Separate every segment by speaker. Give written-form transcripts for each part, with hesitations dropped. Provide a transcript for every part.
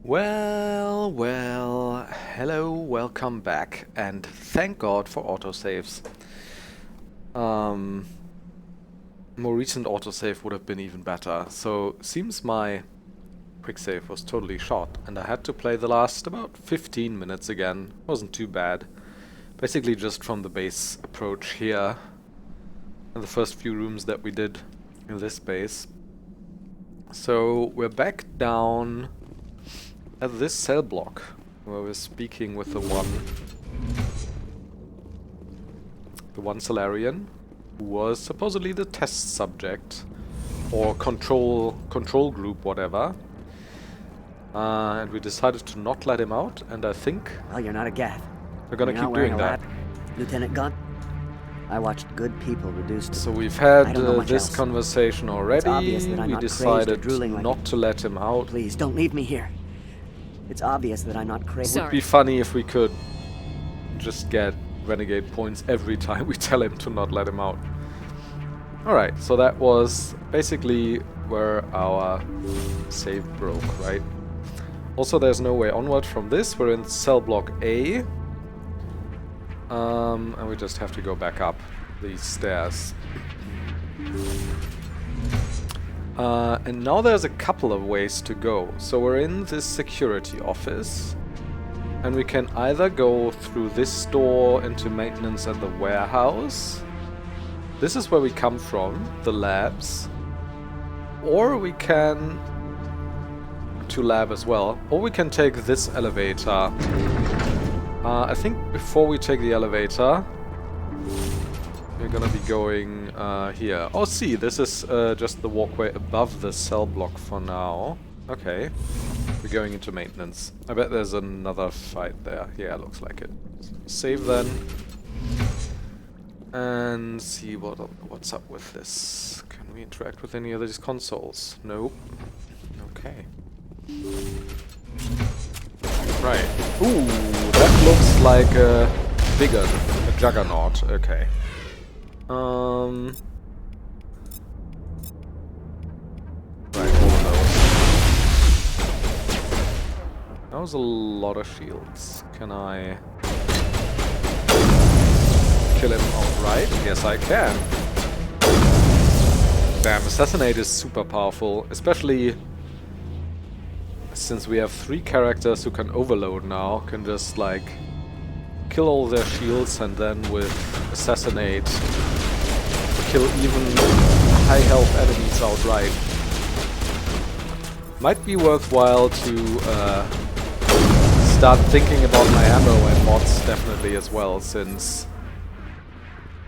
Speaker 1: Well, hello, welcome back, and thank God for autosaves. More recent autosave would have been even better. So, seems my quick save was totally shot, and I had to play the last about 15 minutes again. Wasn't too bad. Basically just from the base approach here, and the first few rooms that we did in this base. So, we're back down at this cell block, where we're speaking with the one Solarian, who was supposedly the test subject, or control group, whatever. And we decided to not let him out, and I think...
Speaker 2: Well, you're not a Gath.
Speaker 1: We're gonna keep doing that.
Speaker 2: Lieutenant Gunn, I watched good people reduced to...
Speaker 1: So we've had this
Speaker 2: else.
Speaker 1: conversation already. We decided not to let him out.
Speaker 2: Please, don't leave me here. It's obvious that I'm not crazy.
Speaker 1: It would be funny if we could just get Renegade points every time we tell him to not let him out. Alright, so that was basically where our save broke, right? Also, there's no way onward from this. We're in cell block A. And we just have to go back up these stairs. And now there's a couple of ways to go. So we're in this security office, and we can either go through this door into maintenance and the warehouse. This is where we come from, the labs. Or we can... to lab as well. Or we can take this elevator. I think before we take the elevator, we're gonna be going here. Oh, see, this is just the walkway above the cell block for now. Okay. We're going into maintenance. I bet there's another fight there. Yeah, looks like it. Save then. And see what's up with this. Can we interact with any of these consoles? Nope. Okay. Right. Ooh, that looks like a juggernaut. Okay. Right, all of those. That was a lot of shields. Can I kill him outright? Yes, I can. Damn, Assassinate is super powerful, especially since we have 3 characters who can overload now, can just like kill all their shields and then with Assassinate kill even high health enemies outright. Might be worthwhile to start thinking about my ammo and mods definitely as well, since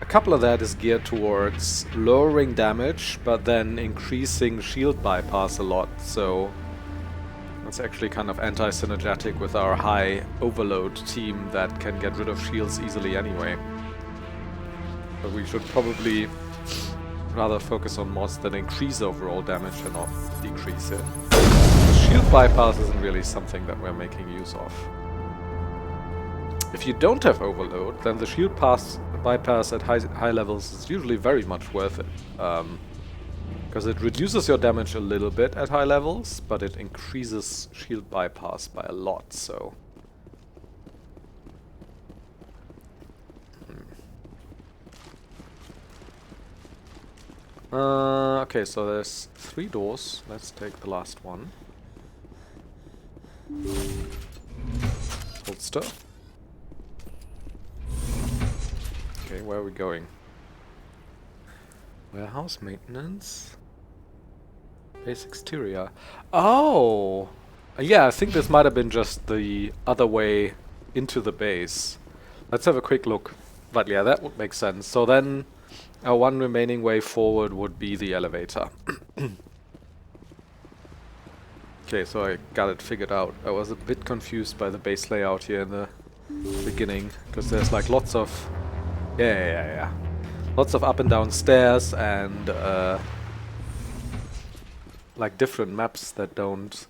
Speaker 1: a couple of that is geared towards lowering damage but then increasing shield bypass a lot, so it's actually kind of anti-synergetic with our high overload team that can get rid of shields easily anyway. But we should probably rather focus on mods that increase overall damage and not decrease it. The shield bypass isn't really something that we're making use of. If you don't have overload, then the shield bypass at high levels is usually very much worth it. Because it reduces your damage a little bit at high levels, but it increases shield bypass by a lot, so... okay, so there's 3 doors. Let's take the last one. Holster. Okay, where are we going? Warehouse maintenance. Base exterior. Oh! Yeah, I think this might have been just the other way into the base. Let's have a quick look. But yeah, that would make sense. So then our one remaining way forward would be the elevator. Okay, so I got it figured out. I was a bit confused by the base layout here in the beginning, because there's like lots of... Yeah. Lots of up and down stairs and like different maps that don't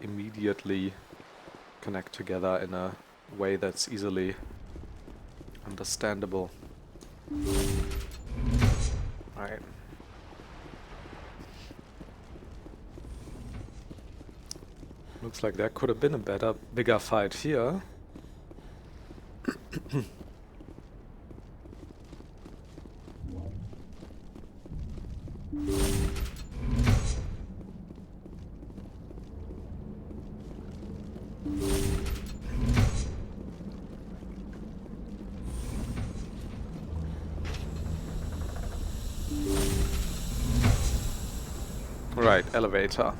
Speaker 1: immediately connect together in a way that's easily understandable. Right. Looks like there could have been a bigger fight here. Right, elevator.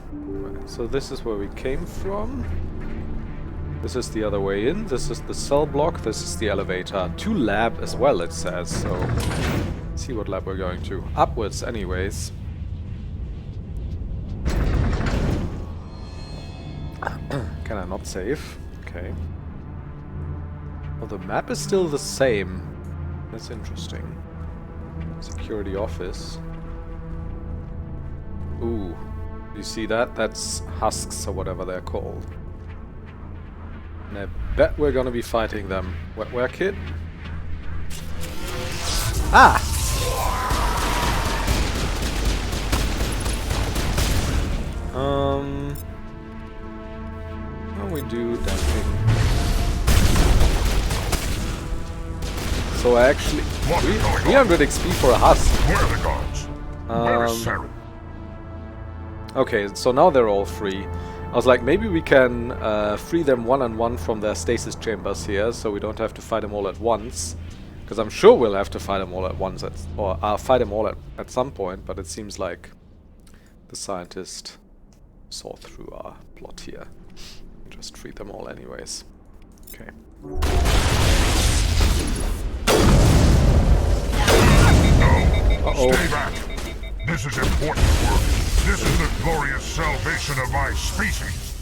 Speaker 1: So this is where we came from. This is the other way in. This is the cell block. This is the elevator. To lab as well, it says. So, let's see what lab we're going to. Upwards, anyways. Can I not save? Okay. Well, the map is still the same. That's interesting. Security office. Ooh. You see that? That's husks or whatever they're called. And I bet we're gonna be fighting them. Where, kid? Ah! Well, we do damping. So I actually... 300 XP for a husk.
Speaker 3: Where are the guards? Where is Sarah?
Speaker 1: Okay, so now they're all free. I was like, maybe we can free them one-on-one from their stasis chambers here, so we don't have to fight them all at once. Because I'm sure we'll have to fight them all at once, or fight them all at some point, but it seems like the scientist saw through our plot here. Just treat them all anyways. Okay. Uh-oh.
Speaker 3: Stay back. This is important work. This is the glorious salvation of my species.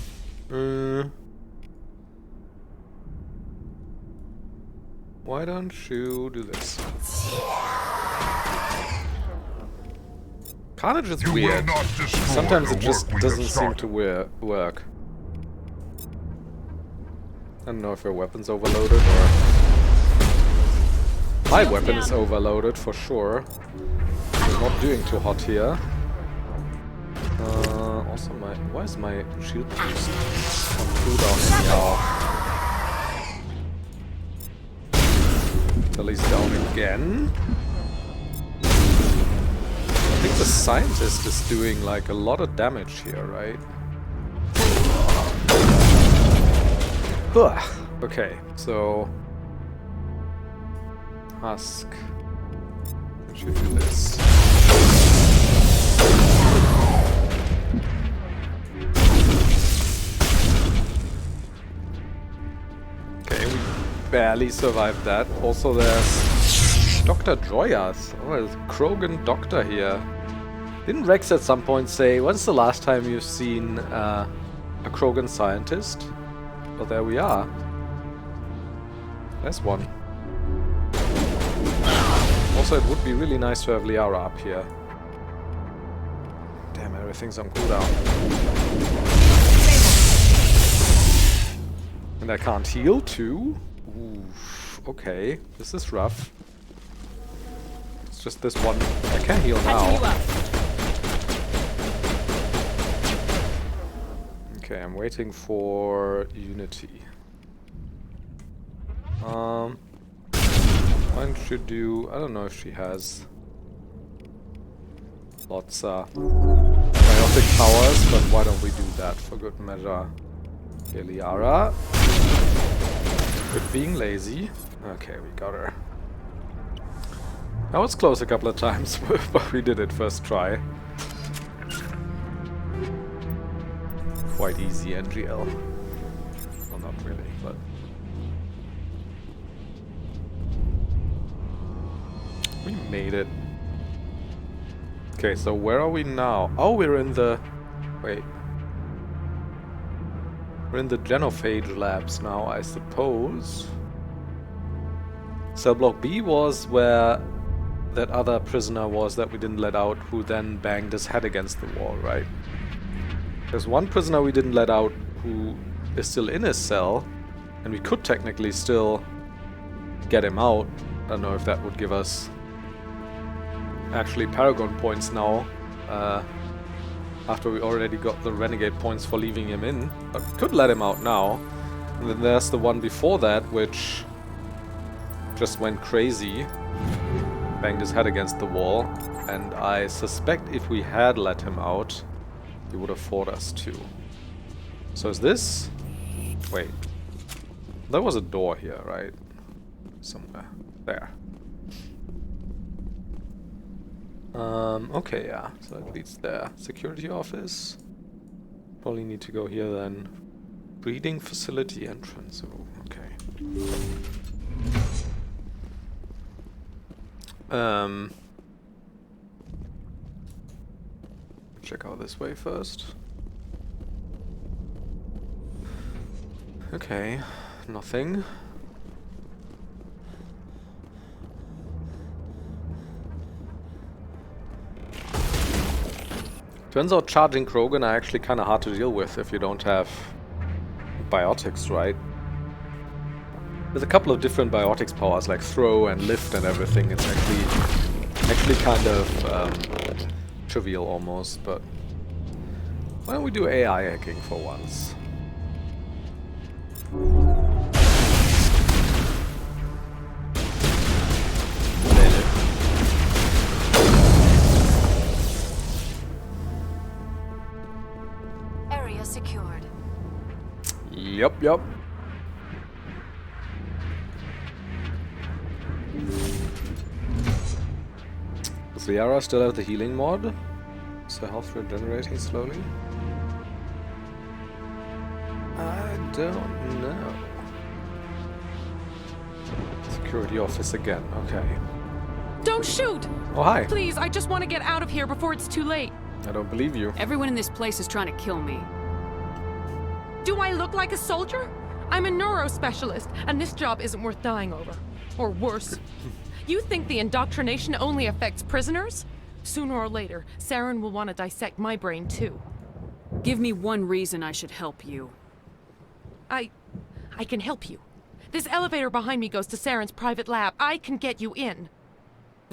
Speaker 1: Why don't you do this? Carnage is weird. Sometimes it just doesn't seem to work. I don't know if your weapon's overloaded or... My weapon is overloaded for sure. We're not doing too hot here. Also why is my shield boost on cooldown anyhow? Till he's down again. I think the scientist is doing like a lot of damage here, right? Okay, so... Husk. I should do this. Okay, we barely survived that. Also there's Dr. Joyas. Oh, there's a Krogan doctor here. Didn't Rex at some point say, when's the last time you've seen a Krogan scientist? Well, there we are. There's one. Also, it would be really nice to have Liara up here. Damn, everything's on cooldown. And I can't heal too? Oof, okay, this is rough. It's just this one. I can heal now. Okay, I'm waiting for Unity. One should do... I don't know if she has lots of biotic powers, but why don't we do that for good measure? Okay, Liara. Quit being lazy. Okay, we got her. I was close a couple of times, but we did it first try. Quite easy NGL. Well, not really, but... We made it. Okay, so where are we now? Oh, we're in the... Wait. We're in the genophage labs now, I suppose. Cell block B was where that other prisoner was that we didn't let out, who then banged his head against the wall, right? There's one prisoner we didn't let out who is still in his cell, and we could technically still get him out. I don't know if that would give us actually Paragon points now. After we already got the Renegade points for leaving him in. But could let him out now. And then there's the one before that, which just went crazy. Banged his head against the wall. And I suspect if we had let him out, he would have fought us too. So is this... Wait. There was a door here, right? Somewhere. There. Okay, yeah. So that leads there. Security office. Probably need to go here then. Breeding facility entrance. Oh, okay. Check out this way first. Okay, nothing. Turns out charging Krogan are actually kind of hard to deal with if you don't have biotics, right? There's a couple of different biotics powers like throw and lift and everything. It's actually kind of trivial almost, but why don't we do AI hacking for once?
Speaker 4: Area secured.
Speaker 1: Yup. Does the Yara still have the healing mod? Is the health regenerating slowly? I don't know. Security office again, okay.
Speaker 5: Don't shoot!
Speaker 1: Oh, hi.
Speaker 5: Please, I just want to get out of here before it's too late.
Speaker 1: I don't believe you.
Speaker 6: Everyone in this place is trying to kill me.
Speaker 5: Do I look like a soldier? I'm a neurospecialist, and this job isn't worth dying over. Or worse. You think the indoctrination only affects prisoners? Sooner or later, Saren will want to dissect my brain too.
Speaker 6: Give me one reason I should help you.
Speaker 5: I can help you. This elevator behind me goes to Saren's private lab. I can get you in.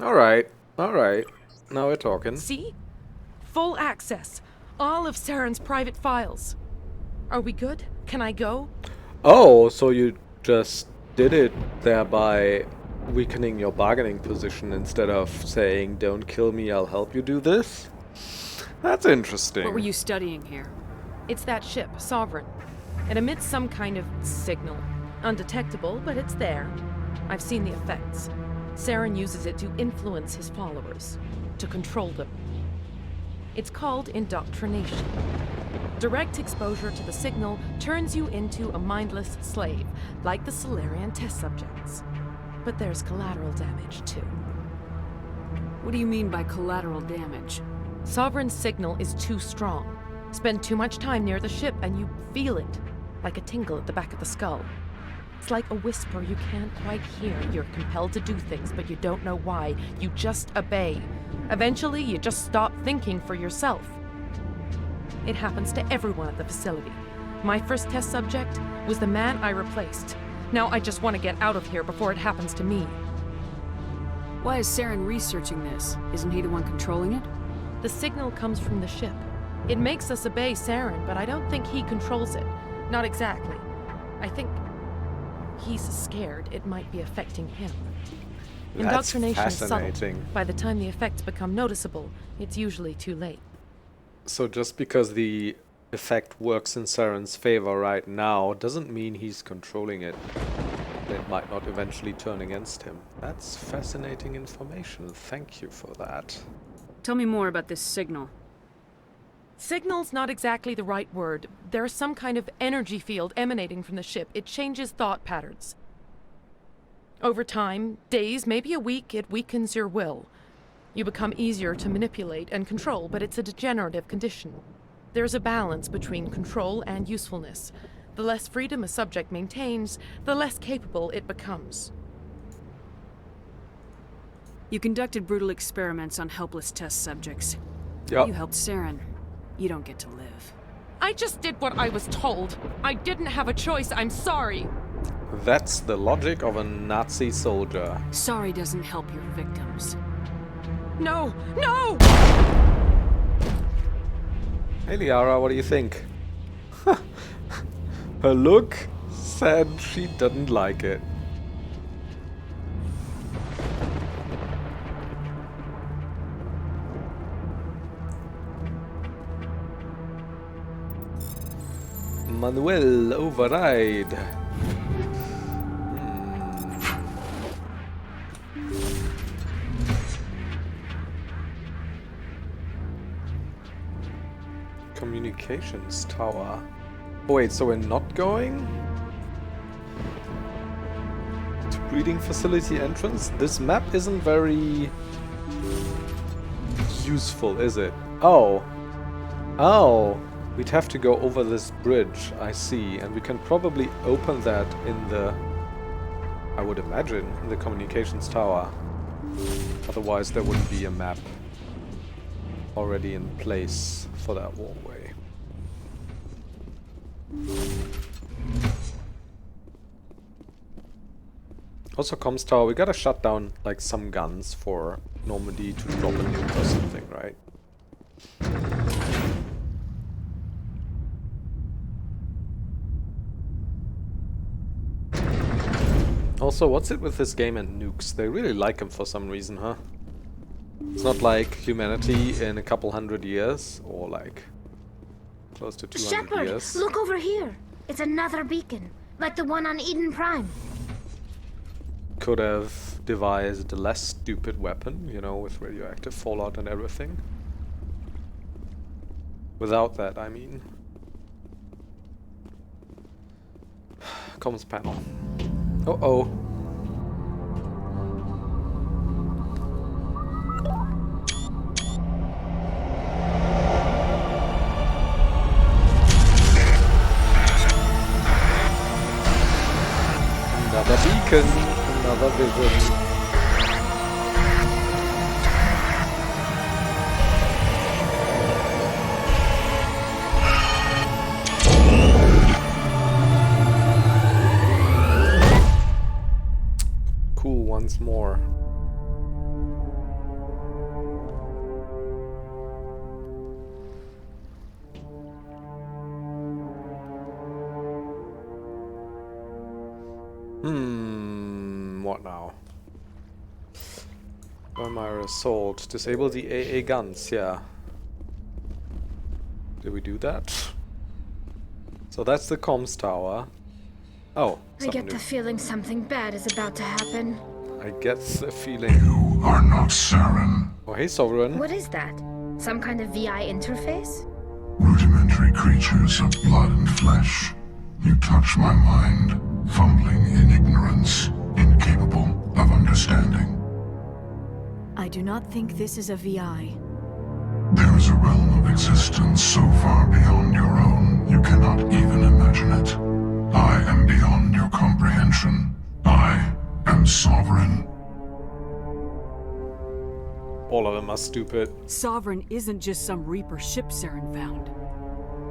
Speaker 1: Alright. Now we're talking.
Speaker 5: See? Full access. All of Saren's private files. Are we good? Can I go?
Speaker 1: Oh, so you just did it thereby weakening your bargaining position instead of saying, don't kill me, I'll help you do this? That's interesting.
Speaker 6: What were you studying here?
Speaker 5: It's that ship, Sovereign. It emits some kind of signal. Undetectable, but it's there. I've seen the effects. Saren uses it to influence his followers, to control them. It's called indoctrination. Direct exposure to the signal turns you into a mindless slave, like the Solarian test subjects. But there's collateral damage, too.
Speaker 6: What do you mean by collateral damage?
Speaker 5: Sovereign's signal is too strong. Spend too much time near the ship and you feel it, like a tingle at the back of the skull. It's like a whisper you can't quite hear. You're compelled to do things, but you don't know why. You just obey. Eventually, you just stop thinking for yourself. It happens to everyone at the facility. My first test subject was the man I replaced. Now I just want to get out of here before it happens to me.
Speaker 6: Why is Saren researching this? Isn't he the one controlling it?
Speaker 5: The signal comes from the ship. It makes us obey Saren, but I don't think he controls it. Not exactly. I think he's scared it might be affecting him.
Speaker 1: That's
Speaker 5: Indoctrination is subtle.
Speaker 1: fascinating.
Speaker 5: By the time the effects become noticeable, it's usually too late.
Speaker 1: So just because the effect works in Saren's favor right now doesn't mean he's controlling it. It might not eventually turn against him. That's fascinating information. Thank you for that.
Speaker 6: Tell me more about this signal.
Speaker 5: Signal's not exactly the right word. There's some kind of energy field emanating from the ship. It changes thought patterns. Over time, days, maybe a week, it weakens your will. You become easier to manipulate and control, but it's a degenerative condition. There's a balance between control and usefulness. The less freedom a subject maintains, the less capable it becomes.
Speaker 6: You conducted brutal experiments on helpless test subjects.
Speaker 1: Yep.
Speaker 6: You helped Saren. You don't get to live.
Speaker 5: I just did what I was told. I didn't have a choice. I'm sorry.
Speaker 1: That's the logic of a Nazi soldier.
Speaker 6: Sorry doesn't help your victims.
Speaker 5: No! No!
Speaker 1: Hey Liara, what do you think? Her look said she didn't like it. Manuel, override. Communications tower. Oh, wait, so we're not going? To breeding facility entrance? This map isn't very useful, is it? Oh. Oh. We'd have to go over this bridge, I see. And we can probably open that in the... I would imagine, in the communications tower. Otherwise there wouldn't be a map already in place for that walkway. Also, comms tower, we gotta shut down like some guns for Normandy to drop a nuke or something, right? Also, what's it with this game and nukes? They really like them for some reason, huh? It's not like humanity in a couple hundred years, or like close to 200
Speaker 4: Shepard,
Speaker 1: years.
Speaker 4: look over here. It's another beacon, like the one on Eden Prime.
Speaker 1: Could have devised a less stupid weapon, you know, with radioactive fallout and everything. Without that, I mean. Comms panel. Uh-oh. Another beacon, another vision. Cool, once more. What now? Virmire assault. Disable the AA guns, yeah. Did we do that? So that's the comms tower. Oh,
Speaker 4: I get the feeling something bad is about to happen.
Speaker 1: I get the feeling.
Speaker 3: You are not Saren.
Speaker 1: Oh, hey, Sovereign.
Speaker 4: What is that? Some kind of VI interface?
Speaker 3: Rudimentary creatures of blood and flesh. You touch my mind, fumbling in ignorance, incapable of understanding.
Speaker 7: I do not think this is a VI.
Speaker 3: There is a realm of existence so far beyond your own, you cannot even imagine it. I am beyond your comprehension. I am sovereign.
Speaker 1: All of them are stupid.
Speaker 6: Sovereign isn't just some Reaper ship Saren found.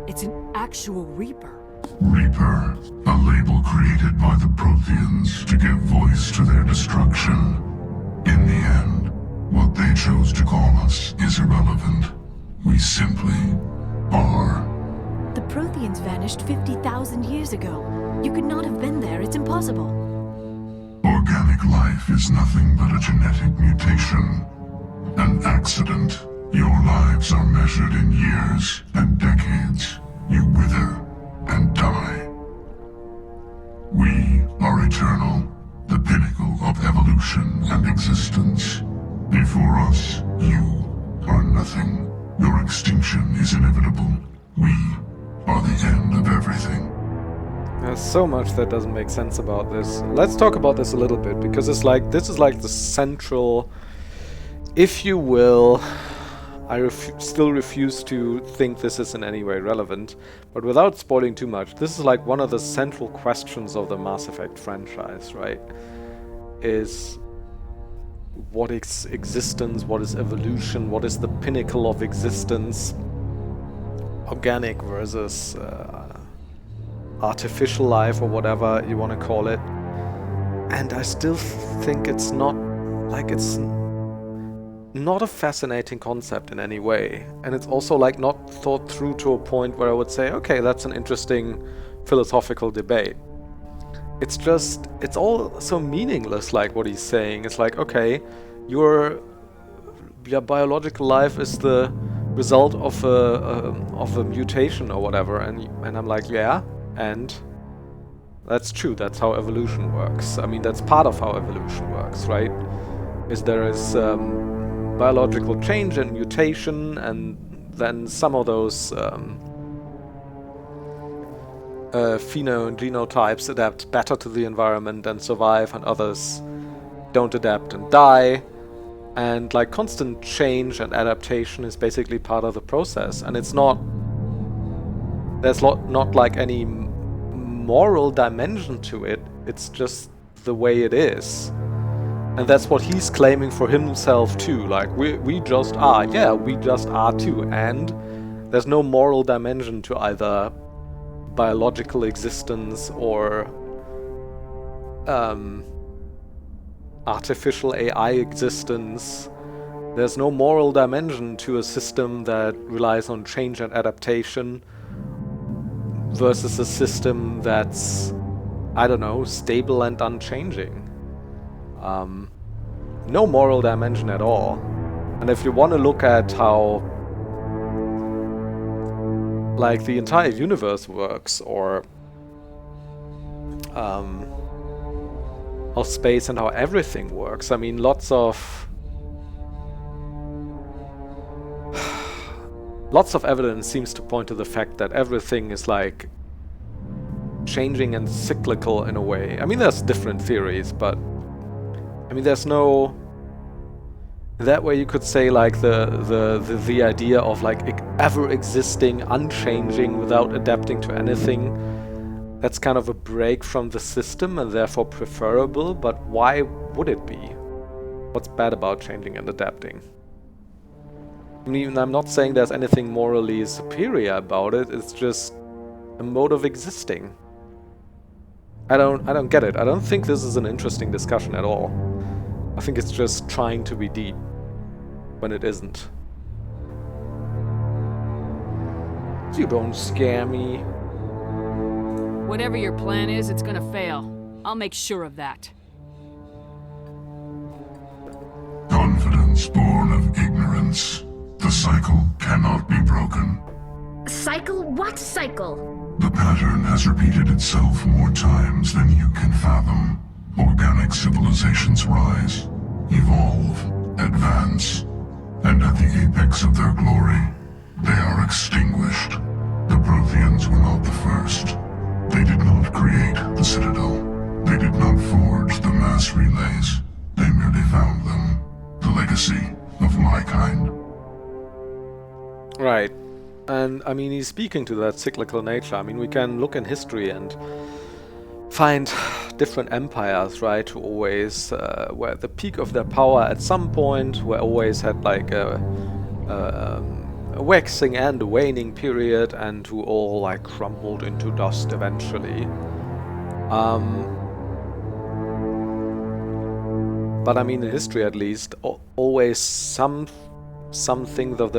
Speaker 6: It's an actual Reaper.
Speaker 3: Reaper, a label created by the Protheans to give voice to their destruction. In the end, what they chose to call us is irrelevant. We simply are.
Speaker 7: The Protheans vanished 50,000 years ago. You could not have been there. It's impossible.
Speaker 3: Organic life is nothing but a genetic mutation. An accident. Your lives are measured in years and decades. You wither and die. We are eternal, the pinnacle of evolution and existence. Before us, you are nothing. Your extinction is inevitable. We are the end of everything.
Speaker 1: There's so much that doesn't make sense about this. Let's talk about this a little bit, because it's like, this is like the central, if you will, I still refuse to think this is in any way relevant, but without spoiling too much, this is like one of the central questions of the Mass Effect franchise, right? Is what is existence, what is evolution, what is the pinnacle of existence? Organic versus artificial life, or whatever you want to call it. And I still think it's not like not a fascinating concept in any way. And it's also like not thought through to a point where I would say, okay, that's an interesting philosophical debate. It's just, it's all so meaningless, like what he's saying. It's like, okay, your biological life is the result of a mutation or whatever, and I'm like, yeah, and that's true. That's how evolution works. I mean, that's part of how evolution works, right? There is biological change and mutation, and then some of those pheno and genotypes adapt better to the environment and survive, and others don't adapt and die. And like constant change and adaptation is basically part of the process, and it's not, there's not like any moral dimension to it. It's just the way it is. And that's what he's claiming for himself too. Like, we just are. Yeah, we just are too. And there's no moral dimension to either biological existence or artificial AI existence. There's no moral dimension to a system that relies on change and adaptation versus a system that's, I don't know, stable and unchanging. No moral dimension at all. And if you want to look at how like the entire universe works, or how space and how everything works, I mean, lots of evidence seems to point to the fact that everything is like changing and cyclical in a way. I mean, there's different theories, but I mean, there's no, that way you could say like the idea of like ever existing, unchanging, without adapting to anything. That's kind of a break from the system and therefore preferable, but why would it be? What's bad about changing and adapting? I mean, I'm not saying there's anything morally superior about it, it's just a mode of existing. I don't get it. I don't think this is an interesting discussion at all. I think it's just trying to be deep when it isn't. You don't scare me.
Speaker 6: Whatever your plan is, it's gonna fail. I'll make sure of that.
Speaker 3: Confidence born of ignorance. The cycle cannot be broken.
Speaker 4: Cycle? What cycle?
Speaker 3: The pattern has repeated itself more times than you can fathom. Organic civilizations rise, evolve, advance, and at the apex of their glory, they are extinguished. The Protheans were not the first. They did not create the Citadel. They did not forge the mass relays. They merely found them. The legacy of my kind.
Speaker 1: Right. And I mean, he's speaking to that cyclical nature. I mean, we can look in history and find different empires, right, who always were at the peak of their power at some point, who always had like a waxing and a waning period, and who all like crumbled into dust eventually. But I mean, in history at least, always some things of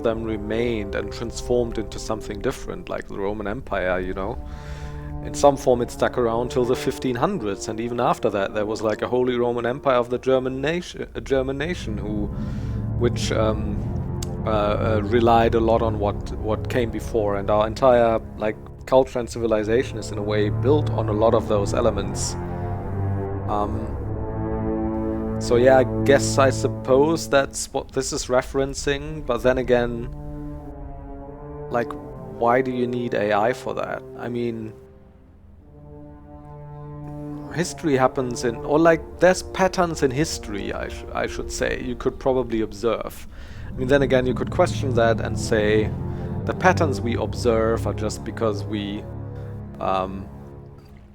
Speaker 1: them remained and transformed into something different, like the Roman Empire, you know. In some form it stuck around till the 1500s, and even after that there was like a Holy Roman Empire of the German nation, which relied a lot on what came before, and our entire like culture and civilization is in a way built on a lot of those elements. So yeah, I suppose that's what this is referencing, but then again, like, why do you need AI for that? I mean, history happens in, or like, there's patterns in history, I should say, you could probably observe. I mean, then again, you could question that and say, the patterns we observe are just because we,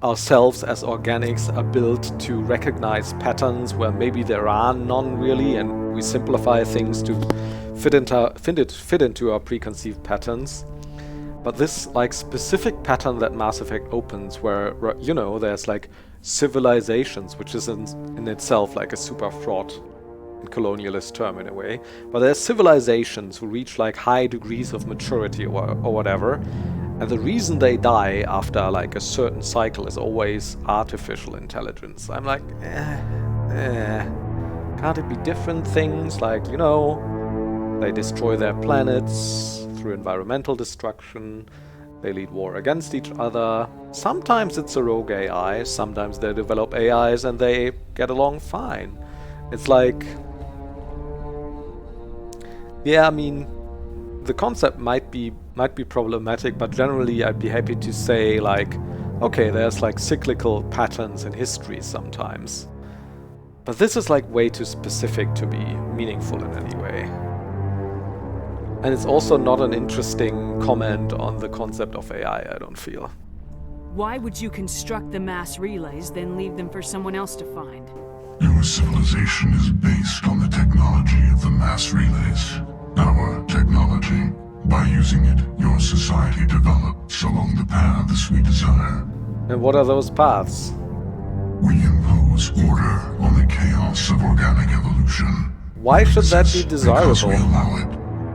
Speaker 1: ourselves as organics are built to recognize patterns where maybe there are none really, and we simplify things to fit into our preconceived patterns. But this like specific pattern that Mass Effect opens, where you know, there's like civilizations, which is in itself like a super fraught colonialist term in a way, but there's civilizations who reach like high degrees of maturity or whatever, and the reason they die after like a certain cycle is always artificial intelligence. I'm like, can't it be different things? Like, you know, they destroy their planets through environmental destruction, they lead war against each other. Sometimes it's a rogue AI, sometimes they develop AIs and they get along fine. It's like, yeah, I mean, the concept might be problematic, but generally I'd be happy to say like, okay, there's like cyclical patterns in history sometimes. But this is like way too specific to be meaningful in any way. And it's also not an interesting comment on the concept of AI, I don't feel.
Speaker 6: Why would you construct the mass relays, then leave them for someone else to find?
Speaker 3: Your civilization is based on the technology of the mass relays. Our technology. By using it, your society develops along the paths we desire.
Speaker 1: And what are those paths?
Speaker 3: We impose order on the chaos of organic evolution.
Speaker 1: Why should that be desirable?
Speaker 3: Because we allow it,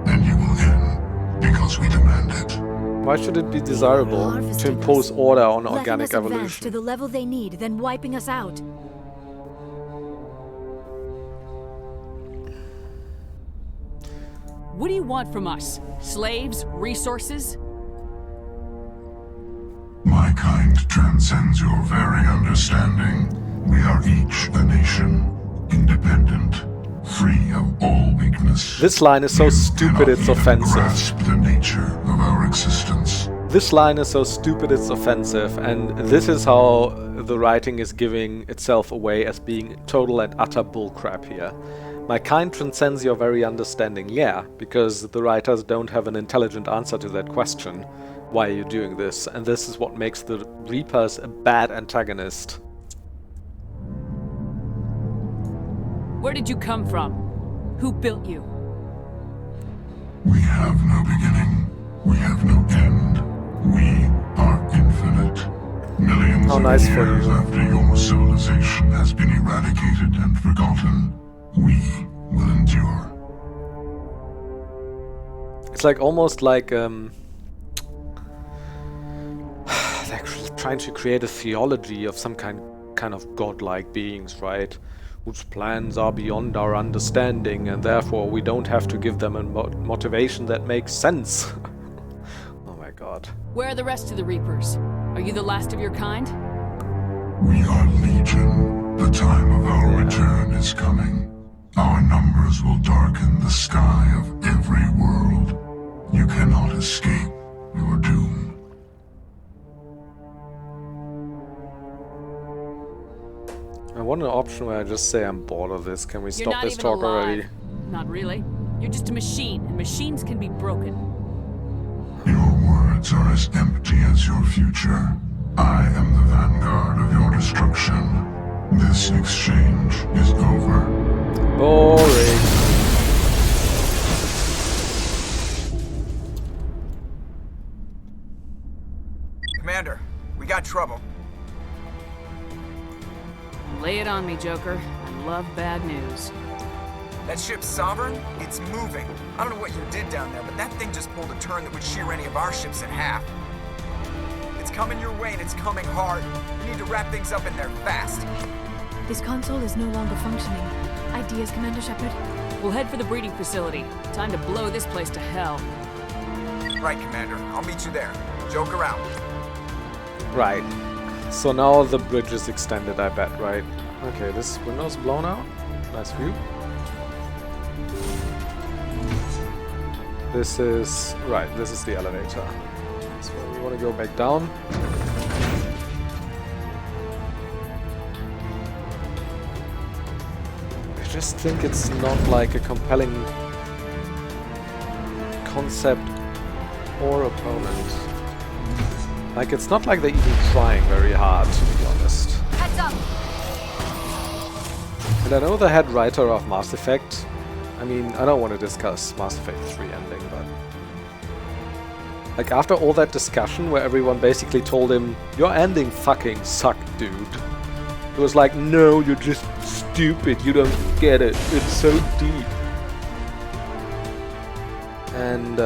Speaker 3: and you will end because we demand it.
Speaker 1: Why should it be desirable to impose order on organic
Speaker 7: Letting us advance
Speaker 1: evolution?
Speaker 7: to the level they need, then wiping us out.
Speaker 6: What do you want from us? Slaves? Resources?
Speaker 3: My kind transcends your very understanding. We are each a nation, independent, free of all weakness.
Speaker 1: This line is so
Speaker 3: You
Speaker 1: stupid
Speaker 3: cannot
Speaker 1: it's
Speaker 3: even
Speaker 1: offensive.
Speaker 3: grasp the nature of our existence.
Speaker 1: This line is so stupid it's offensive, and this is how the writing is giving itself away as being total and utter bullcrap here. My kind transcends your very understanding, yeah, because the writers don't have an intelligent answer to that question. Why are you doing this? And this is what makes the Reapers a bad antagonist.
Speaker 6: Where did you come from? Who built you?
Speaker 3: We have no beginning. We have no end. We are infinite. Millions
Speaker 1: How
Speaker 3: of
Speaker 1: nice for
Speaker 3: years
Speaker 1: you.
Speaker 3: after your civilization has been eradicated and forgotten, we will endure.
Speaker 1: It's like almost like they're actually trying to create a theology of some kind of godlike beings, right? Whose plans are beyond our understanding, and therefore we don't have to give them a motivation that makes sense. Oh my god.
Speaker 6: Where are the rest of the Reapers? Are you the last of your kind?
Speaker 3: We are legion. The time of our return is coming. Our numbers will darken the sky of every world. You cannot escape your doom.
Speaker 1: I want an option where I just say I'm bored of this. Can we
Speaker 6: You're
Speaker 1: stop
Speaker 6: not
Speaker 1: this
Speaker 6: even
Speaker 1: talk
Speaker 6: alive.
Speaker 1: already?
Speaker 6: Not really. You're just a machine, and machines can be broken.
Speaker 3: Your words are as empty as your future. I am the vanguard of your destruction. This exchange is over.
Speaker 1: Boring.
Speaker 8: Commander, we got trouble.
Speaker 6: Lay it on me, Joker. I love bad news.
Speaker 8: That ship's Sovereign, it's moving. I don't know what you did down there, but that thing just pulled a turn that would shear any of our ships in half. It's coming your way and it's coming hard. You need to wrap things up in there fast.
Speaker 7: This console is no longer functioning. Ideas, Commander Shepard?
Speaker 6: We'll head for the breeding facility. Time to blow this place to hell.
Speaker 8: Right, Commander. I'll meet you there. Joker out.
Speaker 1: Right. So now the bridge is extended, I bet, right? Okay, this window's blown out. Nice view. This is... right, this is the elevator. So we want to go back down. I just think it's not like a compelling concept or opponent. Like, it's not like they're even trying very hard, to be honest.
Speaker 7: Heads up!
Speaker 1: And I know the head writer of Mass Effect. I mean, I don't want to discuss Mass Effect 3 ending, but... like, after all that discussion where everyone basically told him, your ending fucking sucked, dude. It was like, no, you're just stupid, you don't get it, it's so deep. And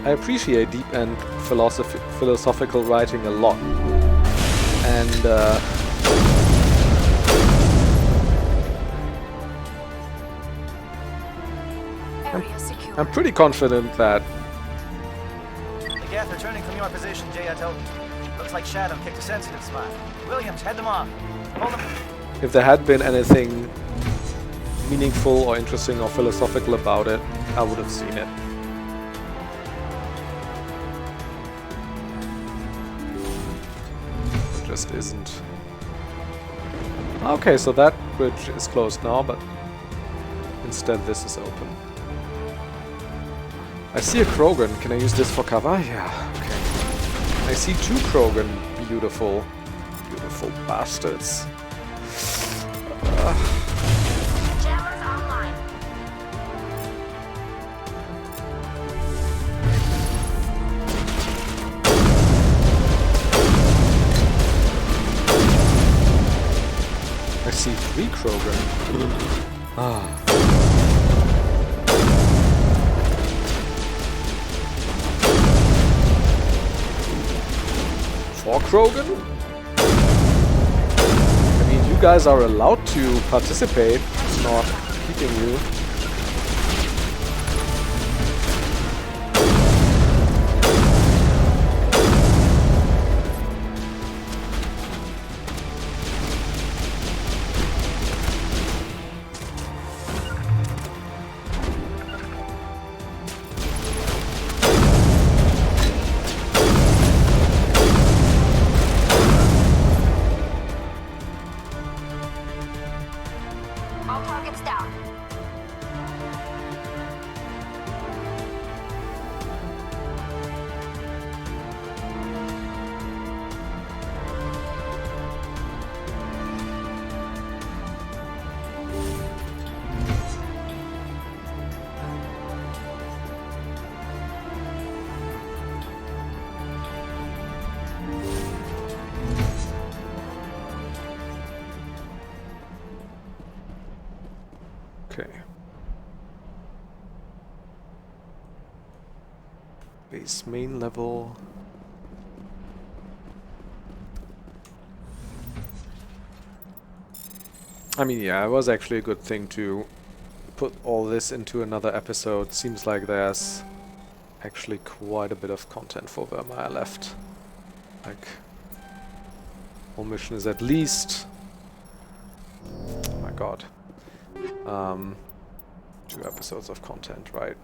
Speaker 1: I appreciate deep and philosophical writing a lot. And I'm pretty confident that
Speaker 9: The Geth returning from your position, J.A. Looks like Shadow kicked a sensitive spot. Williams, head them off. Hold them.
Speaker 1: if there had been anything meaningful or interesting or philosophical about it, I would have seen it. It just isn't. Okay, so that bridge is closed now, but instead this is open. I see a Krogan. Can I use this for cover? Yeah, okay. I see 2 Krogan. Beautiful. Beautiful bastards.
Speaker 4: Jammers online.
Speaker 1: I see 3 Krogan. Ah. 4 Krogan? I mean, you guys are allowed to participate. It's not keeping you.
Speaker 4: All targets down.
Speaker 1: Okay. Base main level. I mean, yeah, it was actually a good thing to put all this into another episode. Seems like there's actually quite a bit of content for Virmire left. Like, whole mission is at least... Oh my god. 2 episodes of content, right?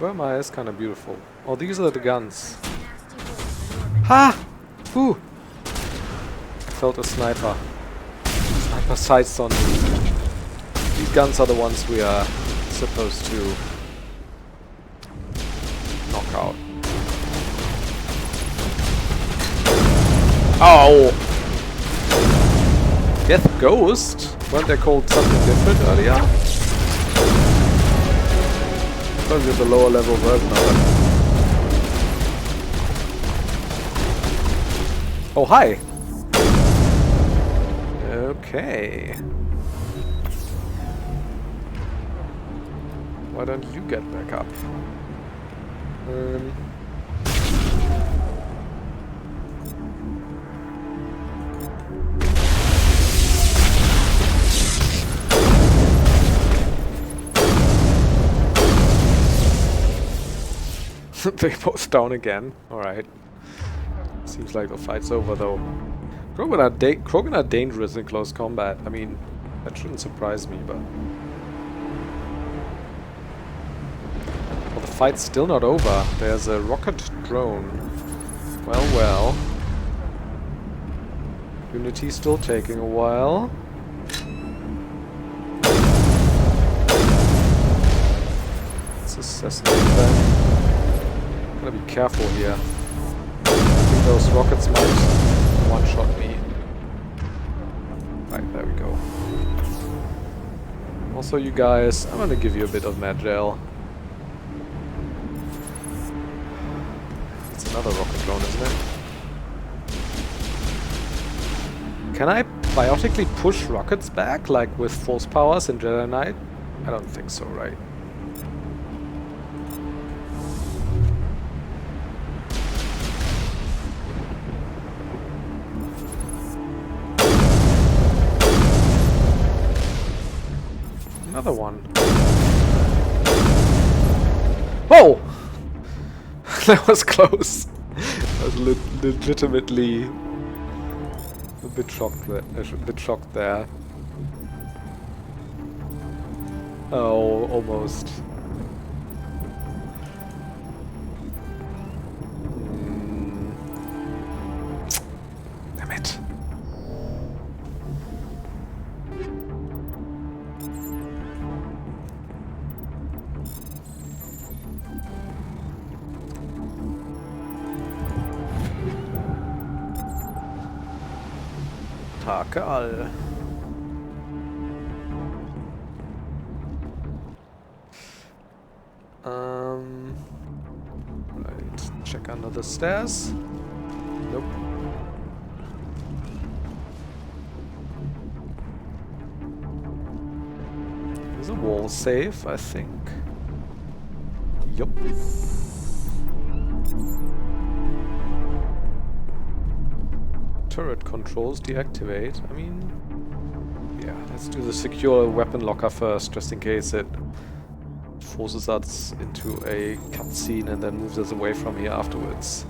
Speaker 1: Virmire is kind of beautiful. Oh, these are the guns. Ha! Ooh! I felt a sniper. Sniper sights on me. These guns are the ones we are supposed to knock out. Oh! Death Ghost? Weren't they called something different earlier? Probably the lower level version of it. Oh, hi! Okay. Why don't you get back up? They both down again. Alright. Seems like the fight's over though. Krogan are dangerous in close combat. I mean, that shouldn't surprise me, but... Well, the fight's still not over. There's a rocket drone. Well, well. Unity's still taking a while. let's assassinate them. Gotta be careful here. I think those rockets might one-shot me. Right, there we go. Also, you guys, I'm gonna give you a bit of mad gel. It's another rocket drone, isn't it? Can I biotically push rockets back, like with force powers in Jedi Knight? I don't think so, right? Another one. Whoa! That was close. I was legitimately a bit shocked there. Oh, almost. Damn it. Tage all. Right, check under the stairs. Nope. There's a wall safe, I think. Yup. Turret controls deactivate. I mean, yeah, let's do the secure weapon locker first, just in case it forces us into a cutscene and then moves us away from here afterwards.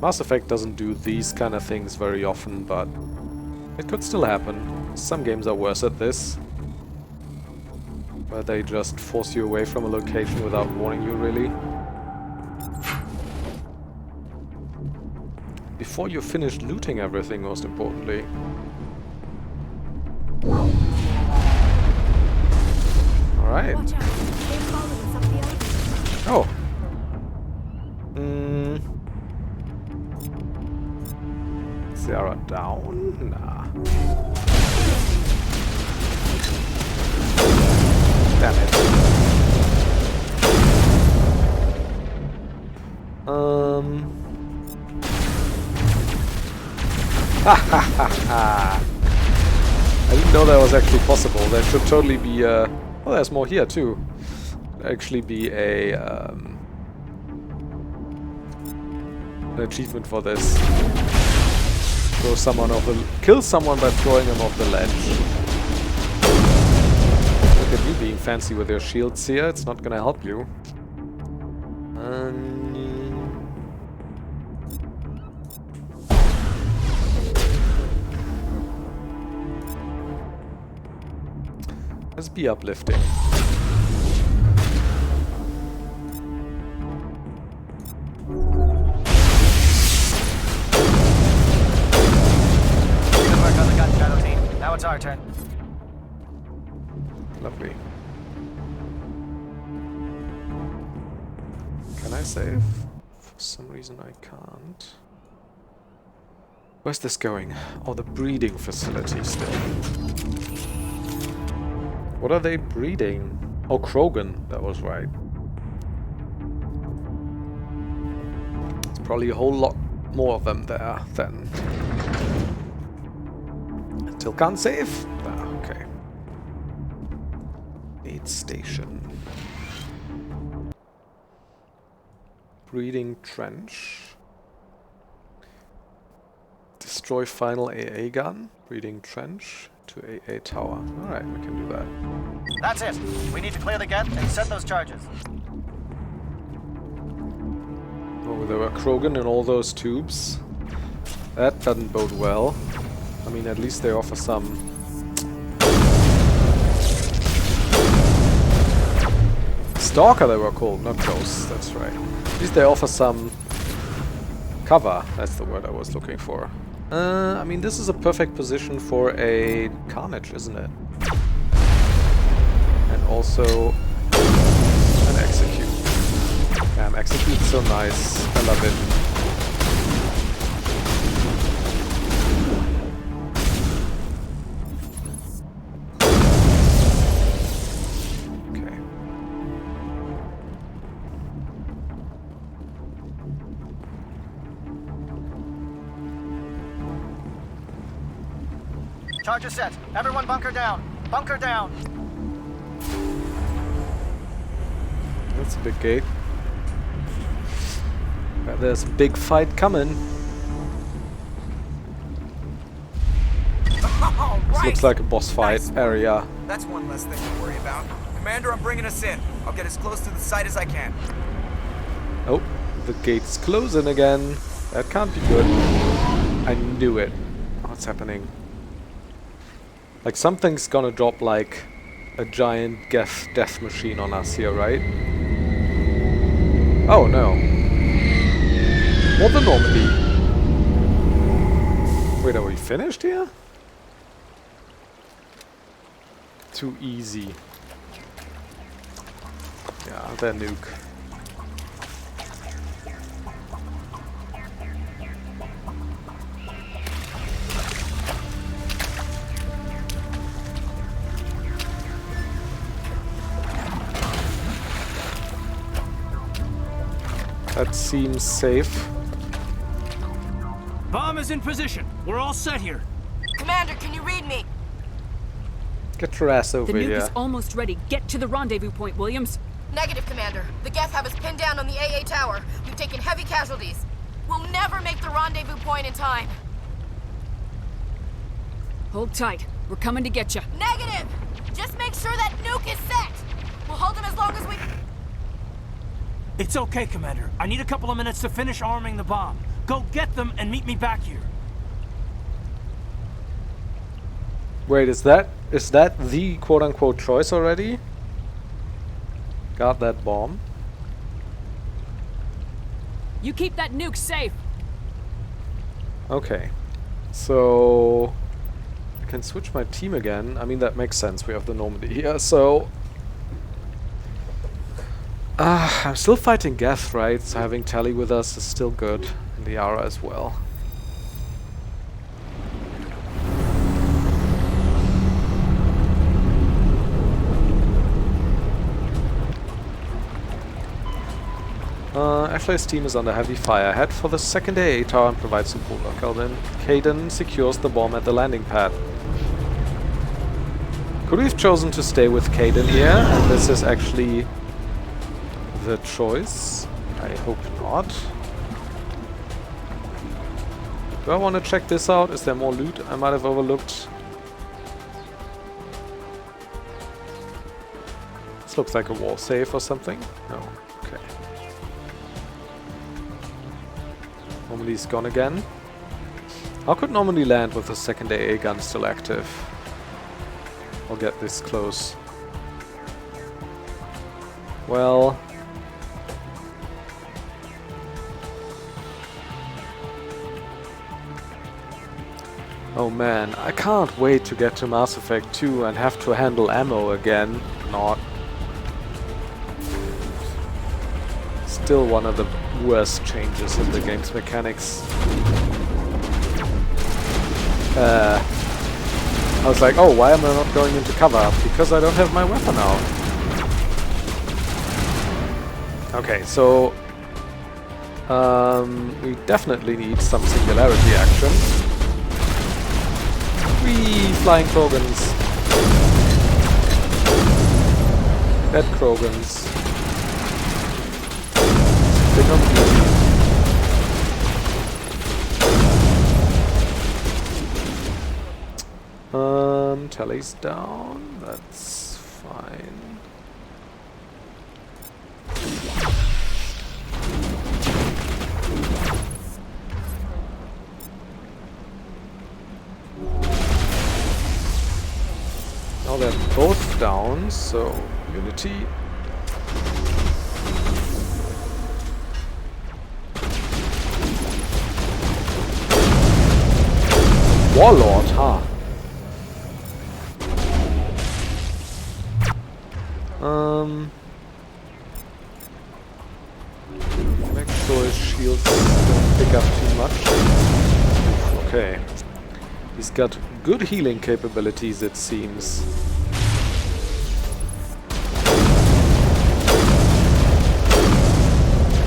Speaker 1: Mass Effect doesn't do these kind of things very often, but it could still happen. Some games are worse at this, where they just force you away from a location without warning you, really. Before you finish looting everything, most importantly. Alright. Oh. Sarah down? Nah. Damn it. I didn't know that was actually possible. There should totally be a... Oh, there's more here too. Actually be a... an achievement for this. Throw someone off the... Kill someone by throwing them off the ledge. Look at you being fancy with your shields here. It's not gonna help you. Let's be uplifting.
Speaker 9: Good work on the gun, Shadow Team. Now it's our turn.
Speaker 1: Lovely. Can I save? For some reason I can't. Where's this going? Oh, the breeding facility still. What are they breeding? Oh, Krogan. That was right. There's probably a whole lot more of them there then. Still can't save? Ah, okay. Aid station. Breeding trench. Destroy final AA gun. Breeding trench. To AA tower. Alright, we can do that.
Speaker 9: That's it. We need to clear the gate and set those charges.
Speaker 1: Oh, there were Krogan in all those tubes. That doesn't bode well. I mean, at least they offer some... Stalker they were called, not Ghosts, that's right. At least they offer some... cover, that's the word I was looking for. I mean, this is a perfect position for a Carnage, isn't it? And also execute. Damn, execute's so nice. I love it. Okay.
Speaker 9: Charge is set. Everyone bunker down. Bunker down.
Speaker 1: That's a big gate. But there's a big fight coming. This looks like a boss fight area.
Speaker 8: That's one less thing to worry about. Commander, I'm bringing us in. I'll get as close to the site as I can.
Speaker 1: Oh, the gate's closing again. That can't be good. I knew it. What's happening? Like something's gonna drop like a giant death machine on us here, right? Oh no. More than Normandy. Wait, are we finished here? Too easy. Yeah, their nuke. That seems safe.
Speaker 10: Bomb is in position. We're all set here.
Speaker 11: Commander, can you read me?
Speaker 1: Get your ass over
Speaker 6: The nuke
Speaker 1: here.
Speaker 6: is almost ready. Get to the rendezvous point, Williams.
Speaker 11: Negative, Commander. The Geth have us pinned down on the AA tower. We've taken heavy casualties. We'll never make the rendezvous point in time.
Speaker 6: Hold tight. We're coming to get you.
Speaker 11: Negative! Just make sure that nuke is set! We'll hold them as long as we...
Speaker 10: It's okay, Commander. I need a couple of minutes to finish arming the bomb. Go get them and meet me back here.
Speaker 1: Wait, is that the quote-unquote choice already? Got that bomb.
Speaker 6: You keep that nuke safe.
Speaker 1: Okay. So I can switch my team again. I mean, that makes sense. We have the Normandy here, so I'm still fighting Geth, right? So having Tally with us is still good. And Liara as well. Ashley's team is under heavy fire. Head for the second AA tower and provide support. Calvin. Caden secures the bomb at the landing pad. Could we have chosen to stay with Caden here? And this is actually the choice. I hope not. Do I want to check this out? Is there more loot I might have overlooked? This looks like a wall safe or something. No. Okay. Normandy's gone again. How could Normandy land with the second AA gun still active? I'll get this close. Well... oh man, I can't wait to get to Mass Effect 2 and have to handle ammo again. Not. Still one of the worst changes in the game's mechanics. I was like, oh, why am I not going into cover? Because I don't have my weapon out. Okay, so we definitely need some singularity action. Whee! Flying Krogans. Dead Krogans. Big on beauty. Tally's down. That's fine. Now they're both down, so Unity. Warlord, huh? shields don't pick up too much. Okay. He's got good healing capabilities, it seems.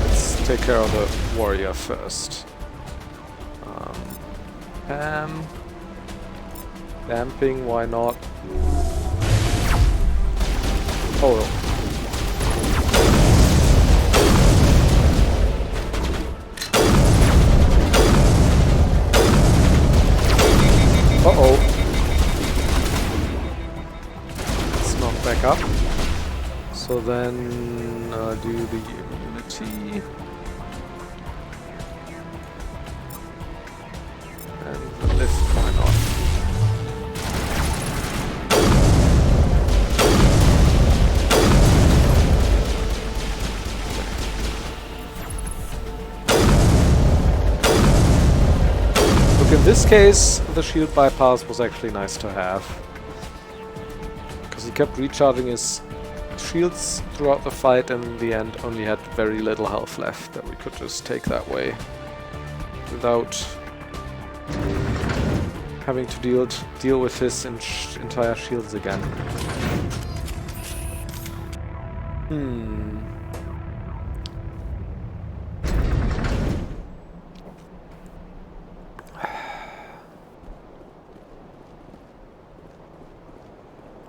Speaker 1: Let's take care of the warrior first. Damping, why not? Oh. Uh-oh. Let's knock back up. So then do the immunity. And the lift, why not? In this case, the shield bypass was actually nice to have. Because he kept recharging his shields throughout the fight and in the end only had very little health left that we could just take that way. Without having to deal with his entire shields again.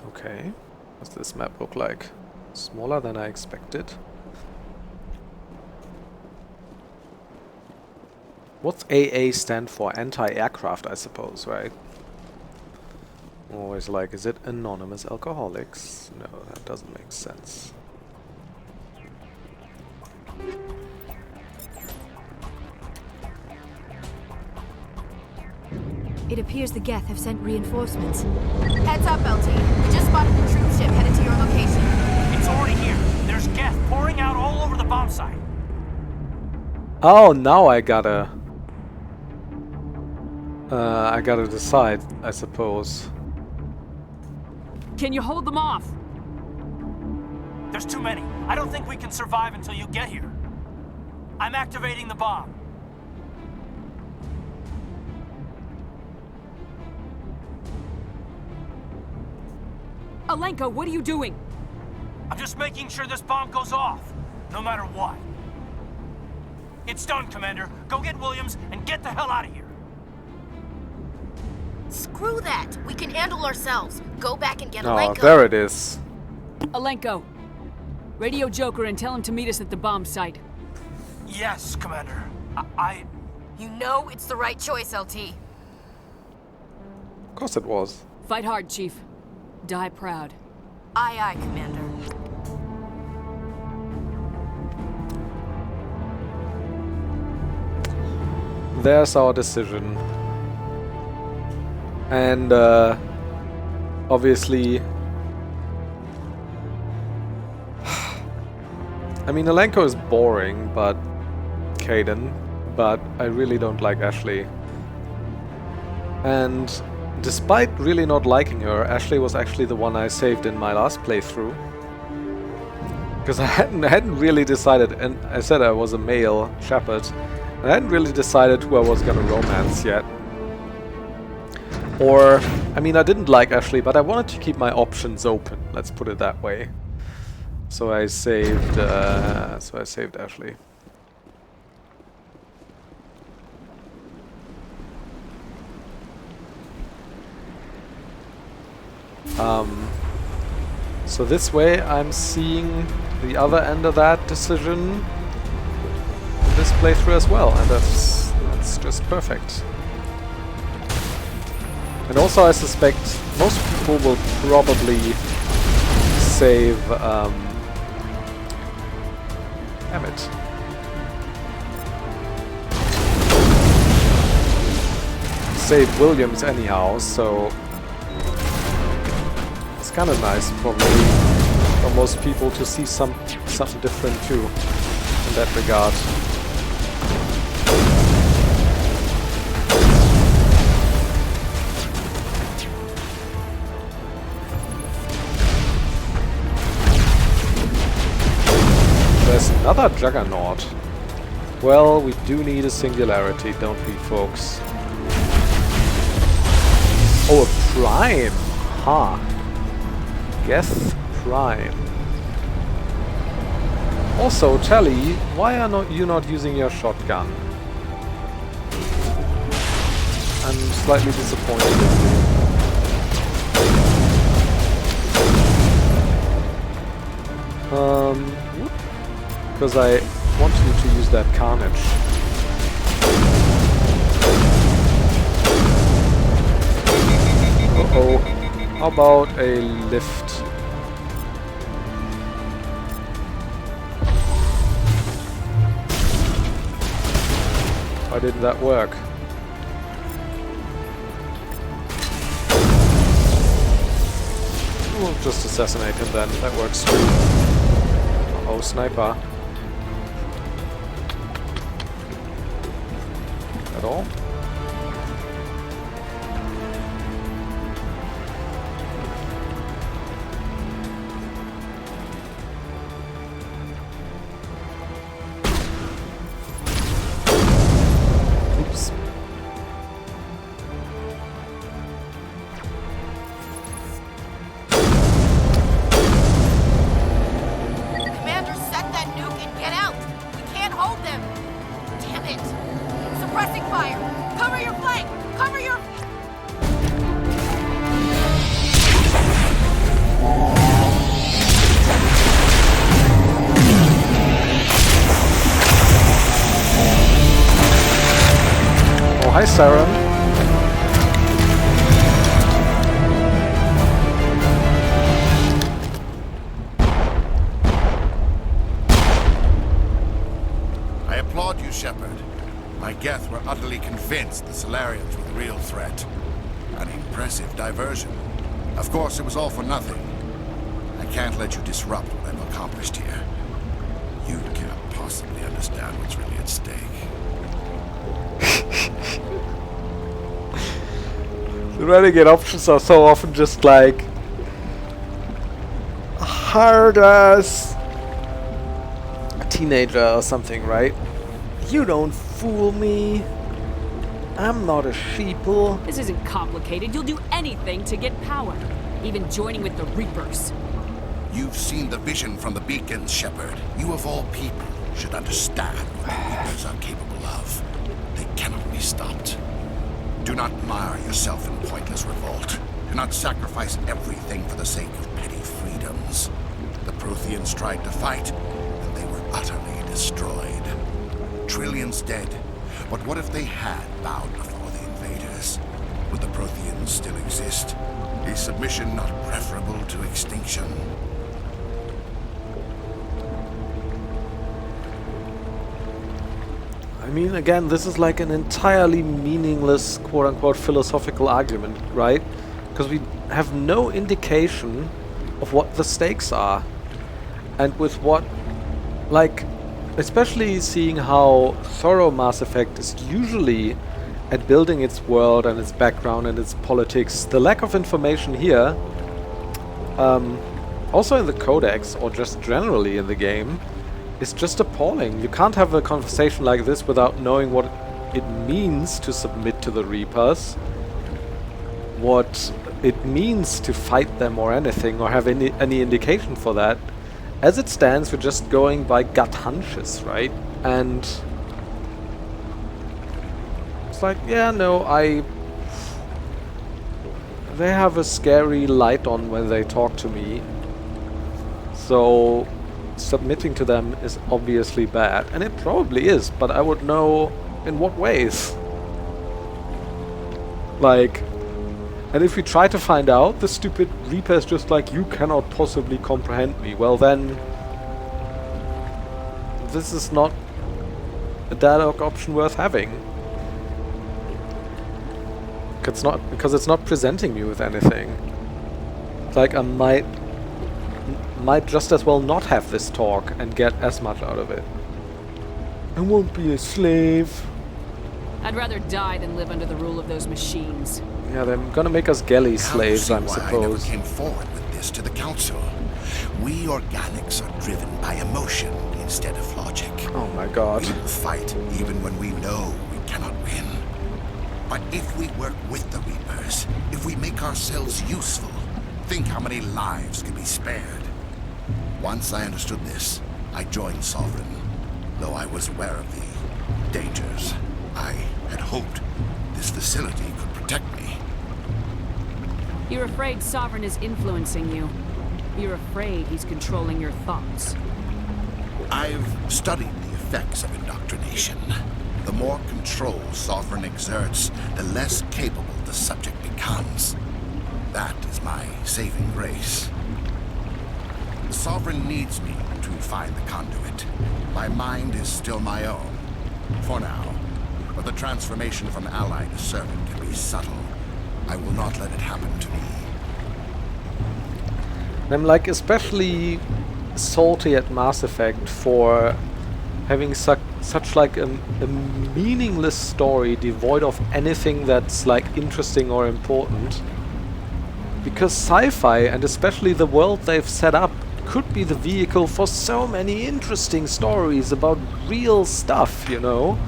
Speaker 1: Okay, what's this map look like? Smaller than I expected. What's AA stand for? Anti-aircraft, I suppose, right? Always like, is it anonymous alcoholics? No, that doesn't make sense.
Speaker 7: It appears the Geth have sent reinforcements.
Speaker 11: Heads up, LT. We just spotted the troop ship headed to your location.
Speaker 10: It's already here. There's Geth pouring out all over the bomb site.
Speaker 1: Oh, now I gotta decide, I suppose.
Speaker 6: Can you hold them off?
Speaker 10: There's too many. I don't think we can survive until you get here. I'm activating the bomb.
Speaker 6: Alenko, what are you doing?
Speaker 10: I'm just making sure this bomb goes off, no matter what. It's done, Commander. Go get Williams and get the hell out of here.
Speaker 11: Screw that. We can handle ourselves. Go back and get
Speaker 1: Oh,
Speaker 11: Alenko.
Speaker 1: there it is.
Speaker 6: Alenko, radio Joker and tell him to meet us at the bomb site.
Speaker 10: Yes, Commander.
Speaker 11: You know it's the right choice, LT.
Speaker 1: Of course it was.
Speaker 6: Fight hard, Chief. Die proud.
Speaker 11: Aye, aye, Commander.
Speaker 1: There's our decision. And obviously, I mean, Alenko is boring, but Kaidan, but I really don't like Ashley. And despite really not liking her, Ashley was actually the one I saved in my last playthrough. Because I hadn't really decided, and I said I was a male shepherd, and I hadn't really decided who I was gonna romance yet. Or, I mean, I didn't like Ashley, but I wanted to keep my options open, let's put it that way. So I saved Ashley. So this way I'm seeing the other end of that decision in this playthrough as well, and that's just perfect. And also I suspect most people will probably save damn it. Save Williams anyhow, so it's kind of nice probably for most people to see something different too in that regard. There's another Juggernaut. Well, we do need a singularity, don't we, folks? Oh, a prime! Ha! Geth Prime. Also, Tally, why are you not using your shotgun? I'm slightly disappointed. Because I want you to use that carnage. Uh-oh. How about a lift? Why didn't that work? We'll just assassinate him then. That works too. Uh-oh, sniper. At all? Oops.
Speaker 11: Commander, set that nuke and get out! We can't hold them! Damn it! Suppressing fire! Cover your flank! Cover your...
Speaker 1: Oh, hi, Sarah.
Speaker 12: I applaud you, Shepard. My Geth were utterly convinced the Solarians were the real threat. An impressive diversion. Of course, it was all for nothing. I can't let you disrupt what I've accomplished here. You can't possibly understand what's really at stake.
Speaker 1: The Renegade options are so often just like hard as a teenager or something, right? You don't fool me. I'm not a sheeple.
Speaker 6: This isn't complicated. You'll do anything to get power. Even joining with the Reapers.
Speaker 12: You've seen the vision from the beacons, Shepard. You of all people should understand what the Reapers are capable of. They cannot be stopped. Do not mire yourself in pointless revolt. Do not sacrifice everything for the sake of petty freedoms. The Protheans tried to fight, and they were utterly destroyed. Trillions dead. But what if they had bowed before the invaders? Would the Protheans still exist? Is submission not preferable to extinction?
Speaker 1: I mean, again, this is like an entirely meaningless, quote-unquote, philosophical argument, right? Because we have no indication of what the stakes are. And with what, like, especially seeing how thorough Mass Effect is usually at building its world and its background and its politics, the lack of information here, also in the Codex, or just generally in the game, is just appalling. You can't have a conversation like this without knowing what it means to submit to the Reapers, what it means to fight them or anything, or have any indication for that. As it stands, we're just going by gut hunches, right? And it's like, yeah, no, they have a scary light on when they talk to me, so submitting to them is obviously bad, and it probably is, but I would know in what ways. Like, and if we try to find out, the stupid Reaper is just like, you cannot possibly comprehend me. Well then, this is not a dialogue option worth having. Because it's not presenting me with anything. Like, I might just as well not have this talk and get as much out of it. I won't be a slave.
Speaker 6: I'd rather die than live under the rule of those machines.
Speaker 1: Yeah, they're gonna make us galley slaves, I suppose.
Speaker 12: I never came forward with this to the Council. We organics are driven by emotion instead of logic.
Speaker 1: Oh my god.
Speaker 12: We will fight even when we know we cannot win. But if we work with the Reapers, if we make ourselves useful, think how many lives can be spared. Once I understood this, I joined Sovereign. Though I was aware of the dangers, I had hoped this facility could protect me.
Speaker 6: You're afraid Sovereign is influencing you. You're afraid he's controlling your thoughts.
Speaker 12: I've studied the effects of indoctrination. The more control Sovereign exerts, the less capable the subject becomes. That is my saving grace. Sovereign needs me to find the conduit. My mind is still my own, for now. But the transformation from ally to servant can be subtle. I will not let it happen to me.
Speaker 1: I'm like especially salty at Mass Effect for having such like a meaningless story devoid of anything that's like interesting or important. Because Sci-Fi, and especially the world they've set up, could be the vehicle for so many interesting stories about real stuff, you know?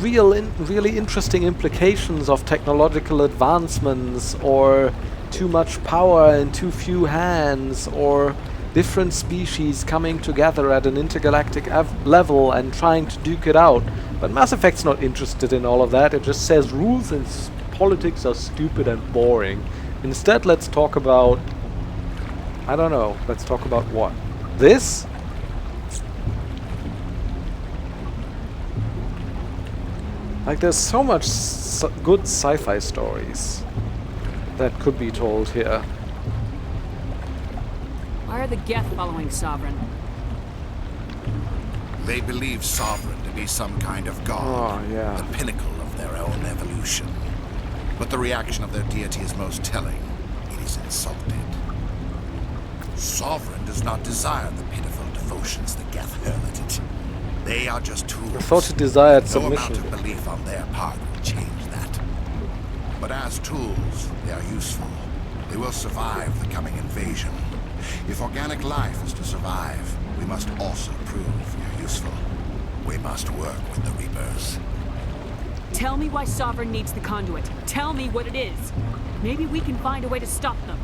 Speaker 1: Really interesting implications of technological advancements, or too much power in too few hands, or different species coming together at an intergalactic level and trying to duke it out. But Mass Effect's not interested in all of that. It just says rules and politics are stupid and boring. Instead, let's talk about... I don't know. Let's talk about what? This? Like, there's so much good sci-fi stories that could be told here.
Speaker 6: Why are the Geth following Sovereign?
Speaker 12: They believe Sovereign to be some kind of god, the pinnacle of their own evolution. But the reaction of their deity is most telling. It is insulted. Sovereign does not desire the pitiful devotions the Geth hurl at it. They are just tools.
Speaker 1: I thought it desired
Speaker 12: No amount
Speaker 1: submission.
Speaker 12: of belief on their part will change that. But as tools, they are useful. They will survive the coming invasion. If organic life is to survive, we must also prove we are useful. We must work with the Reapers.
Speaker 6: Tell me why Sovereign needs the conduit. Tell me what it is. Maybe we can find a way to stop them.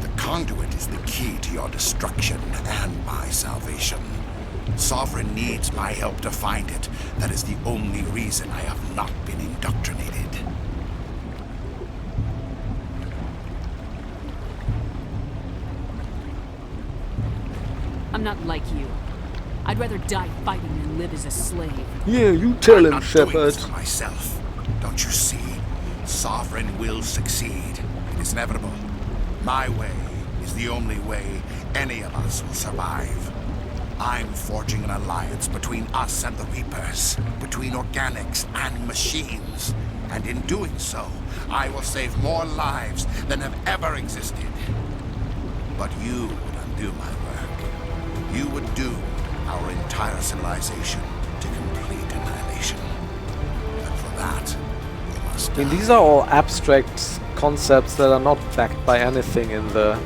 Speaker 12: The conduit is the key to your destruction and my salvation. Sovereign needs my help to find it. That is the only reason I have not been indoctrinated.
Speaker 6: I'm not like you. I'd rather die fighting than live as a slave.
Speaker 1: Yeah, you tell
Speaker 12: I'm
Speaker 1: him,
Speaker 12: not doing
Speaker 1: Shepard.
Speaker 12: this for myself. Don't you see? Sovereign will succeed. It is inevitable. My way is the only way any of us will survive. I'm forging an alliance between us and the Reapers, between organics and machines. And in doing so, I will save more lives than have ever existed. But you would undo my work. You would doom our entire civilization to complete annihilation. But for that, you must
Speaker 1: I mean,
Speaker 12: die.
Speaker 1: these are all abstract concepts that are not backed by anything in the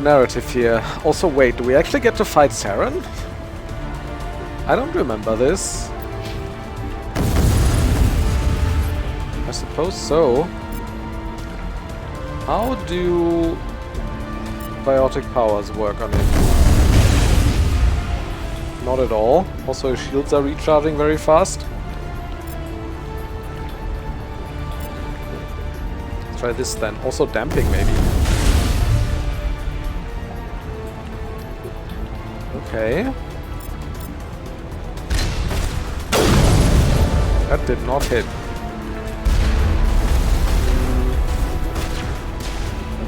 Speaker 1: narrative here. Also, wait, do we actually get to fight Saren? I don't remember this. I suppose so. How do biotic powers work on it? Not at all. Also, his shields are recharging very fast. Let's try this then. Also damping, maybe. Okay. That did not hit.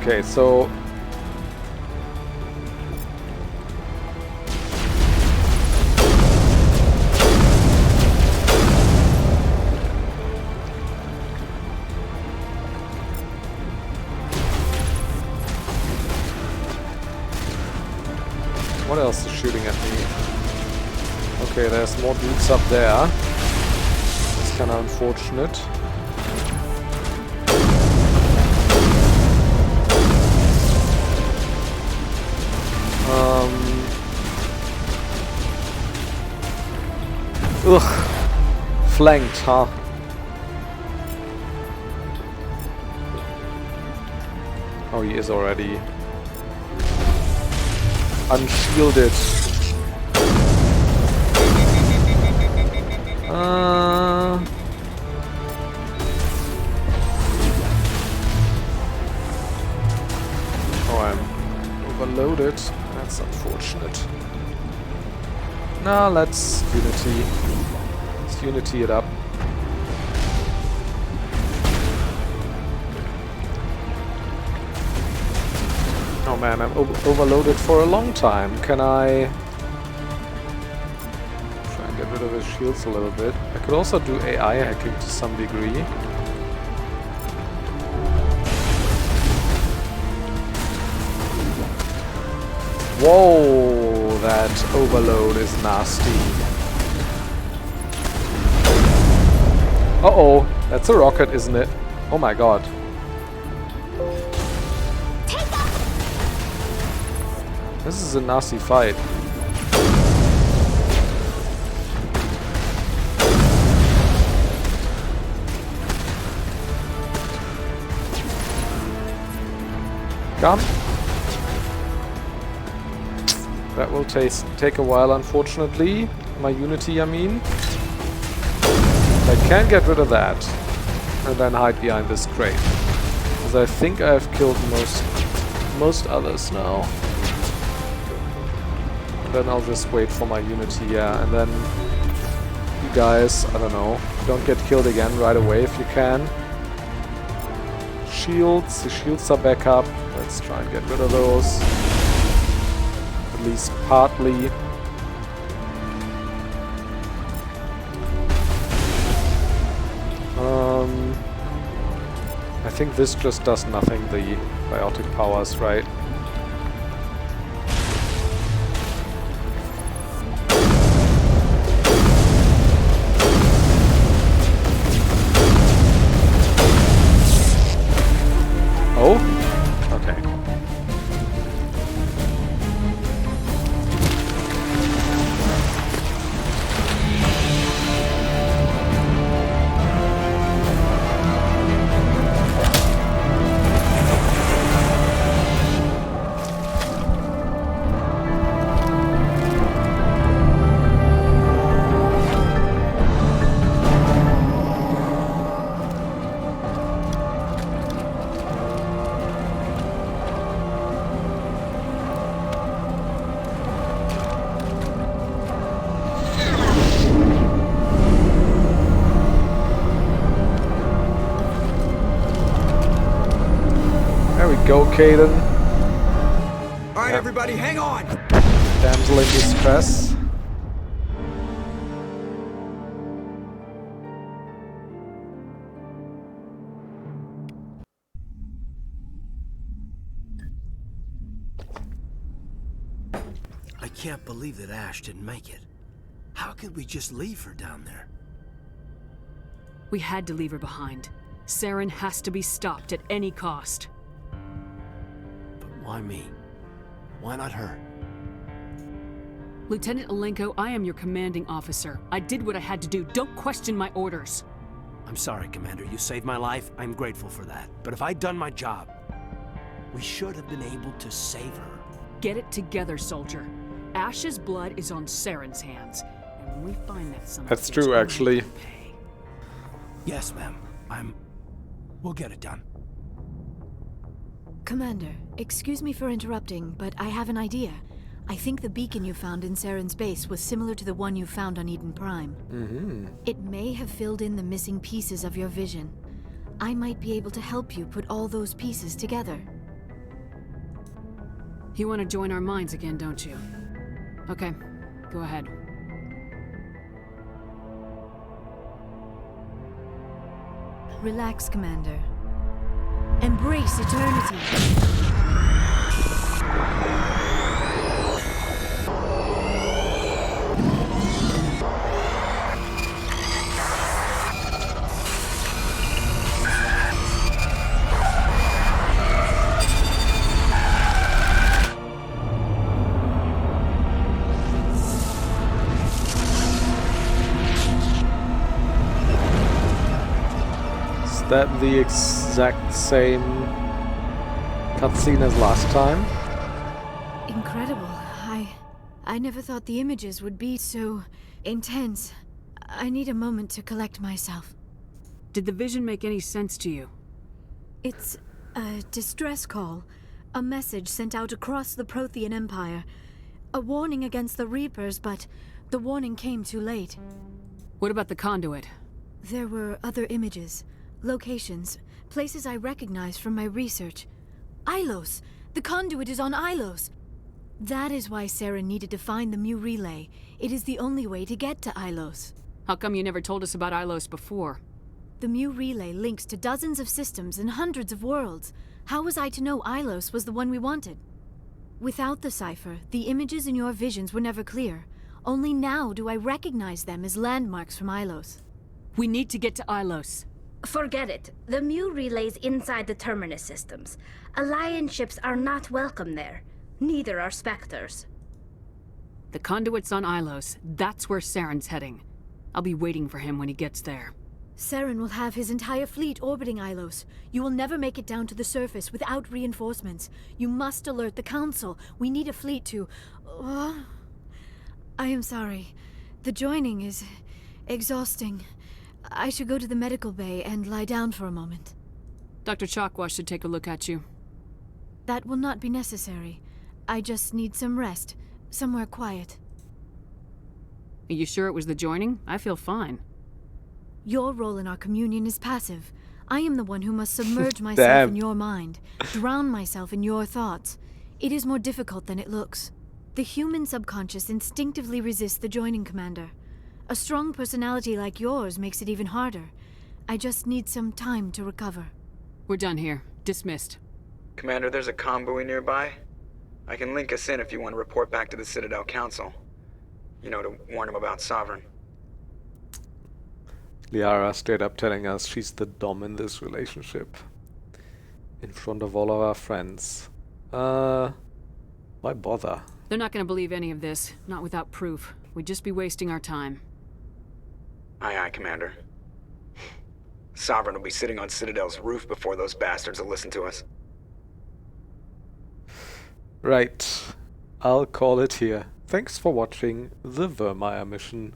Speaker 1: Okay, so... What else is shooting at me? Okay, there's more dudes up there. It's kinda unfortunate. Ugh. Flanked, huh? Oh, he is already unshielded. Oh, I'm overloaded. That's unfortunate. Now let's unity. Let's unity it up. Oh man, I'm overloaded for a long time. Can I try and get rid of his shields a little bit? I could also do AI hacking to some degree. Whoa, that overload is nasty. Uh-oh, that's a rocket, isn't it? Oh my god. This is a nasty fight. Come. That will take a while, unfortunately. My unity, I mean. I can get rid of that. And then hide behind this crate. Because I think I've killed most others now. And then I'll just wait for my unity, yeah. And then you guys, I don't know, don't get killed again right away if you can. Shields, the shields are back up. Let's try and get rid of those. At least partly. I think this just does nothing, the biotic powers, right? Oh? Okay. Go, Caden.
Speaker 8: Alright, everybody, hang on!
Speaker 1: Damsel in distress.
Speaker 13: I can't believe that Ash didn't make it. How could we just leave her down there?
Speaker 6: We had to leave her behind. Saren has to be stopped at any cost.
Speaker 13: Why me? Why not her?
Speaker 6: Lieutenant Alenko, I am your commanding officer. I did what I had to do. Don't question my orders.
Speaker 13: I'm sorry, Commander. You saved my life. I'm grateful for that. But if I'd done my job, we should have been able to save her.
Speaker 6: Get it together, soldier. Ash's blood is on Saren's hands. And when we find that son of a
Speaker 1: That's
Speaker 6: bitch,
Speaker 1: true,
Speaker 6: we'll
Speaker 1: actually.
Speaker 6: make him pay.
Speaker 13: Yes, ma'am. We'll get it done.
Speaker 7: Commander, excuse me for interrupting, but I have an idea. I think the beacon you found in Saren's base was similar to the one you found on Eden Prime.
Speaker 1: Mm-hmm.
Speaker 7: It may have filled in the missing pieces of your vision. I might be able to help you put all those pieces together.
Speaker 6: You want to join our minds again, don't you? Okay, go ahead.
Speaker 7: Relax, Commander. Embrace eternity.
Speaker 1: that the exact same cutscene as last time?
Speaker 7: Incredible. I never thought the images would be so intense. I need a moment to collect myself.
Speaker 6: Did the vision make any sense to you?
Speaker 7: It's a distress call. A message sent out across the Prothean Empire. A warning against the Reapers, but the warning came too late.
Speaker 6: What about the conduit?
Speaker 7: There were other images, locations, places I recognized from my research. Ilos! The conduit is on Ilos! That is why Sarah needed to find the Mu relay. It is the only way to get to Ilos.
Speaker 6: How come you never told us about Ilos before?
Speaker 7: The Mu relay links to dozens of systems and hundreds of worlds. How was I to know Ilos was the one we wanted? Without the cipher, the images in your visions were never clear. Only now do I recognize them as landmarks from Ilos.
Speaker 6: We need to get to Ilos.
Speaker 4: Forget it. The Mu relay's inside the Terminus systems. Alliance ships are not welcome there. Neither are Spectres.
Speaker 6: The conduit's on Ilos. That's where Saren's heading. I'll be waiting for him when he gets there.
Speaker 7: Saren will have his entire fleet orbiting Ilos. You will never make it down to the surface without reinforcements. You must alert the Council. We need a fleet to... I am sorry. The joining is exhausting. I should go to the medical bay and lie down for a moment.
Speaker 6: Dr. Chakwa should take a look at you.
Speaker 7: That will not be necessary. I just need some rest. Somewhere quiet.
Speaker 6: Are you sure it was the joining? I feel fine.
Speaker 7: Your role in our communion is passive. I am the one who must submerge myself in your mind, drown myself in your thoughts. It is more difficult than it looks. The human subconscious instinctively resists the joining, Commander. A strong personality like yours makes it even harder. I just need some time to recover.
Speaker 6: We're done here. Dismissed.
Speaker 8: Commander, there's a convoy nearby. I can link us in if you want to report back to the Citadel Council. You know, to warn them about Sovereign.
Speaker 1: Liara straight up telling us she's the dom in this relationship. In front of all of our friends. Why bother?
Speaker 6: They're not gonna believe any of this. Not without proof. We'd just be wasting our time.
Speaker 8: Aye, aye, Commander. Sovereign will be sitting on Citadel's roof before those bastards will listen to us.
Speaker 1: Right. I'll call it here. Thanks for watching the Virmire mission.